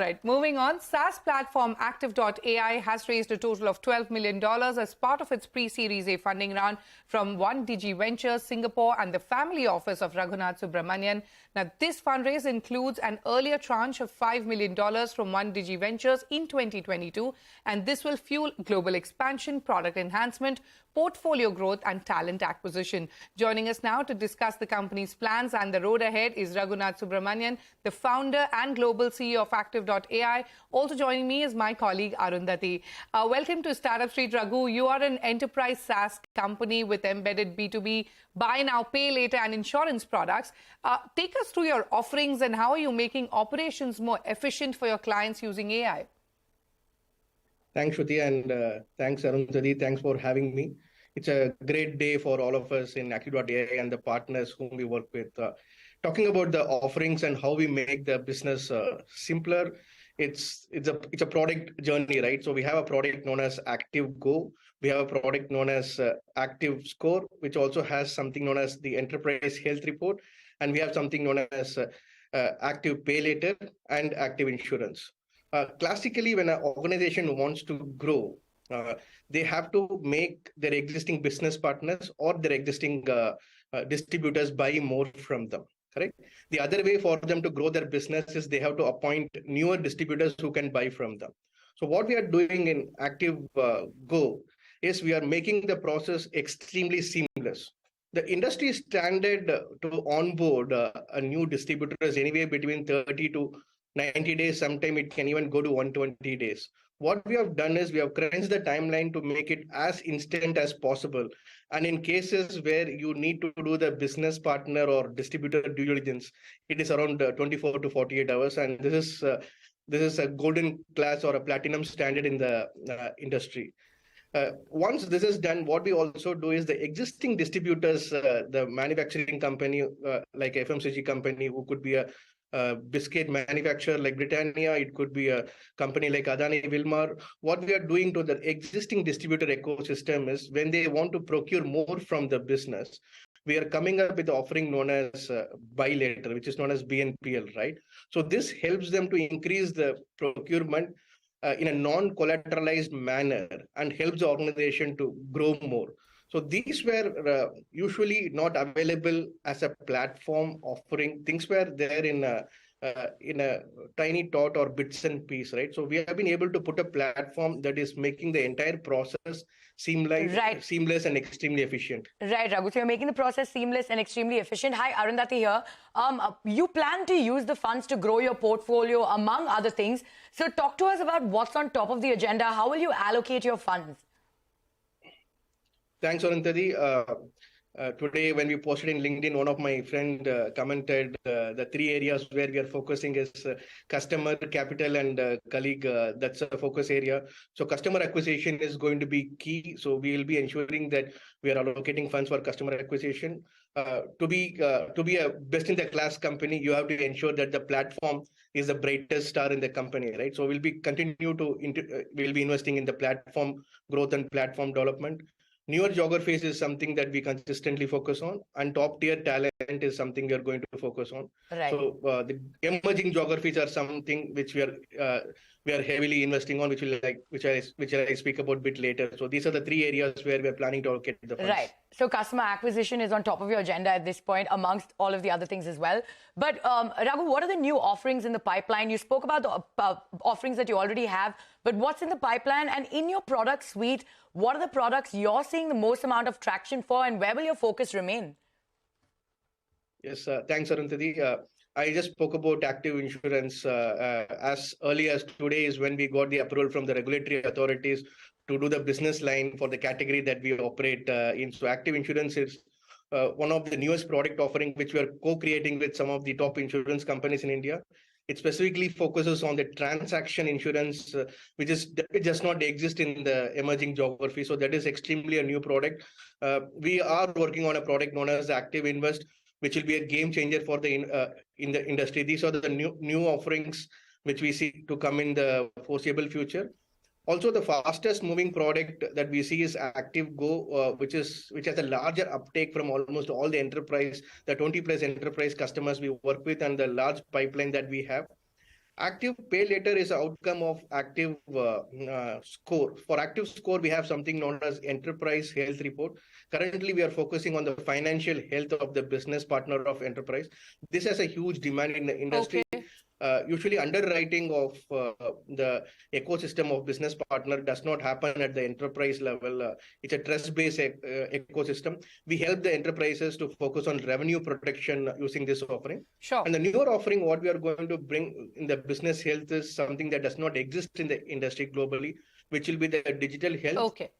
Right, moving on, SaaS platform actyv.ai has raised a total of $12 million as part of its pre-Series A funding round from One Digi Ventures, Singapore and the family office of Raghunath Subramanian. Now, this fundraise includes an earlier tranche of $5 million from One Digi Ventures in 2022, and this will fuel global expansion, product enhancement, portfolio growth and talent acquisition. Joining us now to discuss the company's plans and the road ahead is Raghunath Subramanian, the founder and global CEO of actyv.ai. Also joining me is my colleague Arundhati. Welcome to Startup Street, Raghu. You are an enterprise SaaS company with embedded B2B, buy now, pay later and insurance products. Take us through your offerings and how are you making operations more efficient for your clients using AI? Thanks, Shruti, and thanks, Arundhati. Thanks for having me. It's a great day for all of us in acty.ai and the partners whom we work with. Talking about the offerings and how we make the business simpler, it's a product journey, right? So we have a product known as Active Go. We have a product known as Active Score, which also has something known as the Enterprise Health Report, and we have something known as Active Pay Later and Active Insurance. Classically, when an organization wants to grow, they have to make their existing business partners or their existing distributors buy more from them, correct? The other way for them to grow their business is they have to appoint newer distributors who can buy from them. So what we are doing in Active Go is we are making the process extremely seamless. The industry standard to onboard a new distributor is anywhere between 30 to 90 days. Sometime it can even go to 120 days. What we have done is we have crunched the timeline to make it as instant as possible. And in cases where you need to do the business partner or distributor due diligence, it is around 24 to 48 hours. And this is a golden class or a platinum standard in the industry. Once this is done, what we also do is the existing distributors, the manufacturing company, like FMCG company, who could be a biscuit manufacturer like Britannia, it could be a company like Adani Wilmar. What we are doing to the existing distributor ecosystem is when they want to procure more from the business, we are coming up with the offering known as buy later, which is known as BNPL, right? So this helps them to increase the procurement in a non-collateralized manner and helps the organization to grow more. So these were usually not available as a platform offering. Things were there in a tiny tot or bits and pieces, right? So we have been able to put a platform that is making the entire process seamless and extremely efficient. Right, Raghu. So you're making the process seamless and extremely efficient. Hi, Arundhati here. You plan to use the funds to grow your portfolio, among other things. So talk to us about what's on top of the agenda. How will you allocate your funds? Thanks, Arundhati. Today, when we posted in LinkedIn, one of my friend commented the three areas where we are focusing is customer, capital, and colleague. That's a focus area. So customer acquisition is going to be key. So we will be ensuring that we are allocating funds for customer acquisition. To be a best-in-the-class company, you have to ensure that the platform is the brightest star in the company, right? So we'll be investing in the platform growth and platform development. Newer geographies is something that we consistently focus on, and top-tier talent is something we are going to focus on. Right. So the emerging geographies are something which we are heavily investing on, which I speak about a bit later. So these are the three areas where we are planning to allocate the funds. Right. So customer acquisition is on top of your agenda at this point, amongst all of the other things as well. But Raghu, what are the new offerings in the pipeline? You spoke about the offerings that you already have, but what's in the pipeline? And in your product suite, what are the products you're seeing the most amount of traction for, and where will your focus remain? Yes, thanks, Arundhati. I just spoke about active insurance as early as today is when we got the approval from the regulatory authorities to do the business line for the category that we operate in. So active insurance is one of the newest product offering which we are co-creating with some of the top insurance companies in India. It specifically focuses on the transaction insurance, which does not exist in the emerging geography. So that is extremely a new product. We are working on a product known as Active Invest, which will be a game changer for the in the industry. These are the new offerings which we see to come in the foreseeable future. Also, the fastest moving product that we see is Active Go, which has a larger uptake from almost all the enterprise, the 20+ enterprise customers we work with, and the large pipeline that we have. Active pay later is an outcome of active score. For active score, we have something known as enterprise health report. Currently, we are focusing on the financial health of the business partner of enterprise. This has a huge demand in the industry. Okay. Usually, underwriting of the ecosystem of business partner does not happen at the enterprise level. It's a trust-based ecosystem. We help the enterprises to focus on revenue protection using this offering. Sure. And the newer offering, what we are going to bring in the business health is something that does not exist in the industry globally, which will be the digital health, Okay.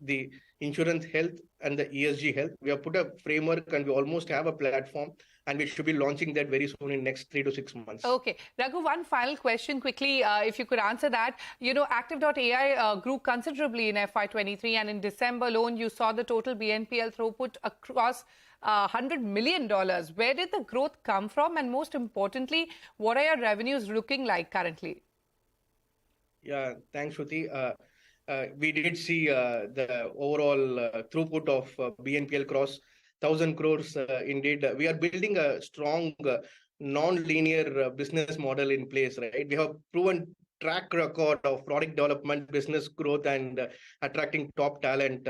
the insurance health, and the ESG health. We have put a framework and we almost have a platform, and we should be launching that very soon in next 3 to 6 months. Okay. Raghu, one final question quickly, if you could answer that. You know, actyv.ai grew considerably in FY23, and in December alone, you saw the total BNPL throughput across $100 million. Where did the growth come from? And most importantly, what are your revenues looking like currently? Yeah, thanks, Shruti. We did see the overall throughput of BNPL cross 1,000 crores. Indeed, we are building a strong non-linear business model in place, right? We have proven track record of product development, business growth, and attracting top talent.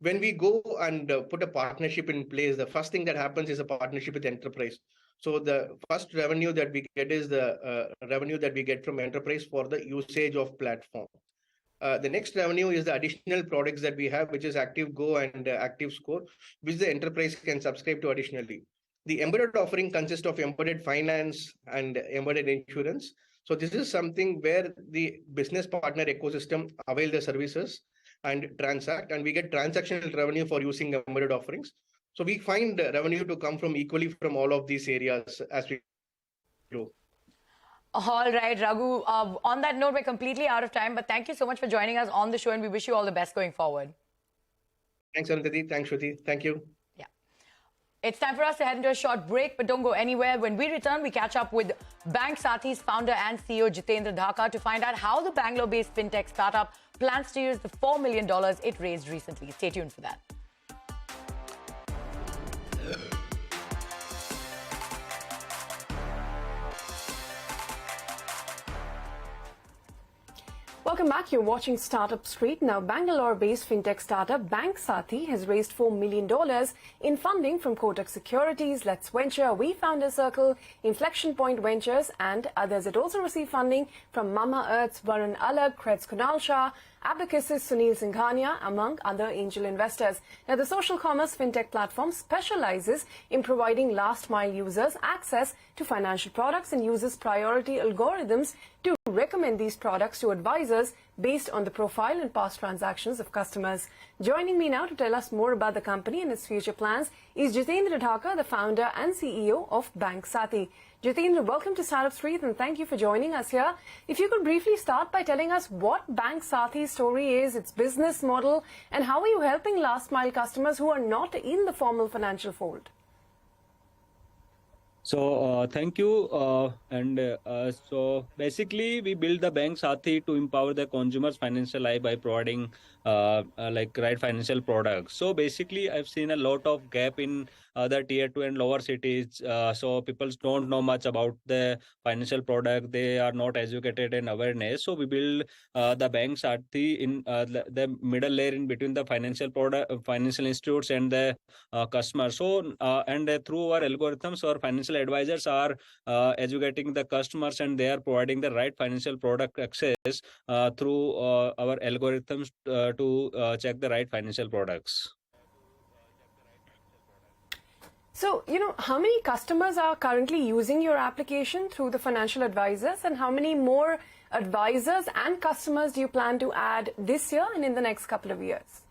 When we go and put a partnership in place, the first thing that happens is a partnership with enterprise. So the first revenue that we get is the revenue that we get from enterprise for the usage of platform. The next revenue is the additional products that we have, which is Active Go and Active Score, which the enterprise can subscribe to additionally. The embedded offering consists of embedded finance and embedded insurance. So this is something where the business partner ecosystem avail the services and transact, and we get transactional revenue for using embedded offerings. So we find revenue to come from equally from all of these areas as we grow. All right, Raghu. On that note, we're completely out of time, but thank you so much for joining us on the show, and we wish you all the best going forward. Thanks, Arundhati. Thanks, Shruti. Thank you. Yeah. It's time for us to head into a short break, but don't go anywhere. When we return, we catch up with BankSathi's founder and CEO, Jitendra Dhaka, to find out how the Bangalore-based fintech startup plans to use the $4 million it raised recently. Stay tuned for that. Welcome back. You're watching Startup Street. Now, Bangalore-based fintech startup BankSathi has raised $4 million in funding from Kotak Securities, Let's Venture, We Founder Circle, Inflection Point Ventures, and others. It also received funding from Mama Earth's Varun Alag, Kretz Kunal Shah, Abacus's Sunil Singhania, among other angel investors. Now, the social commerce fintech platform specializes in providing last-mile users access to financial products and uses priority algorithms to recommend these products to advisors based on the profile and past transactions of customers. Joining me now to tell us more about the company and its future plans is Jitendra Dhaka, the founder and CEO of BankSathi. Jitendra, welcome to Startup Street and thank you for joining us here. If you could briefly start by telling us what BankSathi's story is, its business model, and how are you helping last-mile customers who are not in the formal financial fold? So thank you. So basically, we build the BankSathi to empower the consumer's financial life by providing like right financial products. So basically, I've seen a lot of gap in the tier 2 and lower cities. So people don't know much about the financial product. They are not educated in awareness. So we build the BankSathi in the middle layer in between the financial product, financial institutes and the customers. So through our algorithms, our financial advisors are educating the customers and they are providing the right financial product access through our algorithms to check the right financial products. So, how many customers are currently using your application through the financial advisors, and how many more advisors and customers do you plan to add this year and in the next couple of years?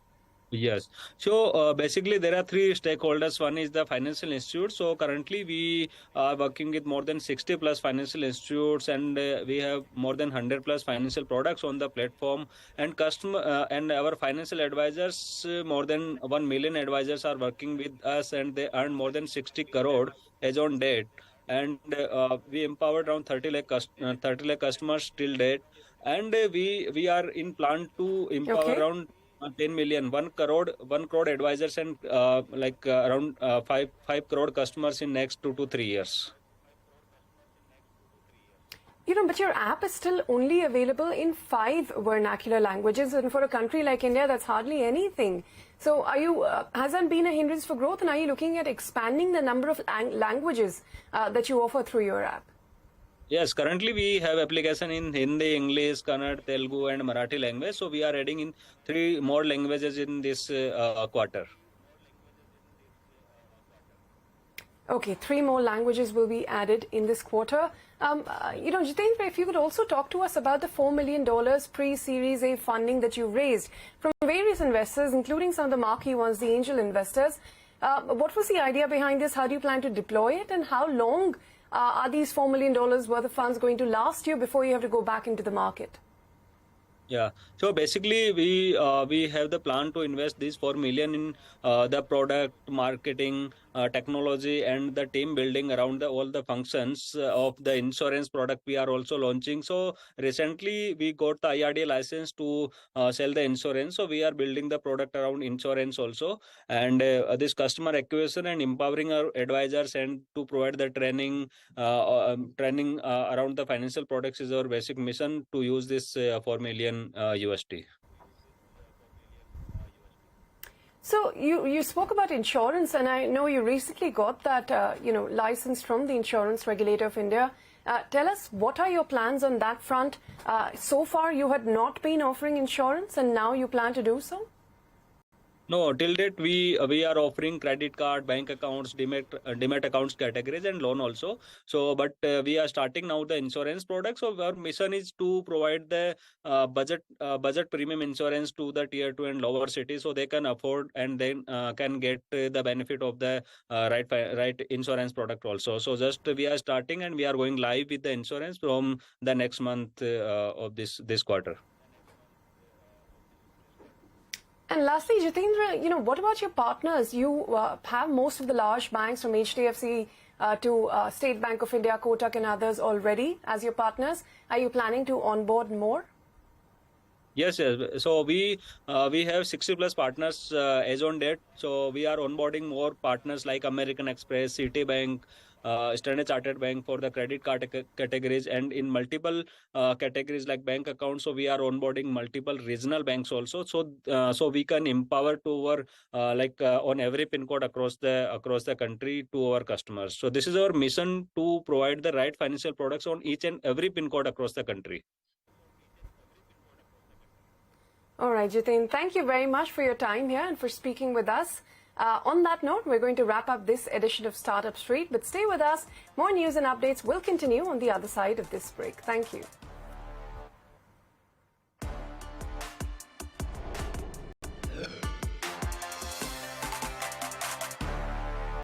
Yes. So basically, there are three stakeholders. One is the financial institute. So currently, we are working with more than 60 plus financial institutes, and we have more than 100 plus financial products on the platform. And and our financial advisors, more than 1 million advisors are working with us, and they earn more than 60 crore as on date. And we empowered around 30 lakh customers till date. And we are in plan to empower around 10 million, 1 crore advisors and around 5 crore customers in next 2 to 3 years. But your app is still only available in 5 vernacular languages, and for a country like India, that's hardly anything. So has that been a hindrance for growth, and are you looking at expanding the number of languages that you offer through your app? Yes, currently we have application in Hindi, English, Kannada, Telugu and Marathi language. So we are adding in 3 more languages in this quarter. Okay, 3 more languages will be added in this quarter. Jitendra, if you could also talk to us about the $4 million pre-Series A funding that you raised from various investors, including some of the marquee ones, the angel investors. What was the idea behind this? How do you plan to deploy it? And how long are these $4 million worth of funds going to last you before you have to go back into the market? Yeah, so basically we have the plan to invest these 4 million in the product marketing, technology and the team building around all the functions of the insurance product we are also launching. So recently we got the IRDA license to sell the insurance. So we are building the product around insurance also, and this customer acquisition and empowering our advisors and to provide the training around the financial products is our basic mission to use this 4 million USD. So you spoke about insurance, and I know you recently got that license from the Insurance Regulator of India. Tell us, what are your plans on that front? So far, you had not been offering insurance, and now you plan to do so? No, till date we are offering credit card, bank accounts, demat accounts categories and loan also. So, but we are starting now the insurance products. So our mission is to provide the budget premium insurance to the tier 2 and lower cities, so they can afford and then can get the benefit of the right insurance product also. So just we are starting and we are going live with the insurance from the next month of this quarter. And lastly, Jitendra, what about your partners? You have most of the large banks from HDFC to State Bank of India, Kotak and others already as your partners. Are you planning to onboard more? Yes. So we have 60 plus partners as on date. So we are onboarding more partners like American Express, Citibank, Standard Chartered Bank for the credit card categories, and in multiple categories like bank accounts. So we are onboarding multiple regional banks also. So we can empower to our on every pin code across the country to our customers. So this is our mission, to provide the right financial products on each and every pin code across the country. All right, Jitendra, thank you very much for your time here and for speaking with us. On that note, we're going to wrap up this edition of Startup Street, but stay with us. More news and updates will continue on the other side of this break. Thank you.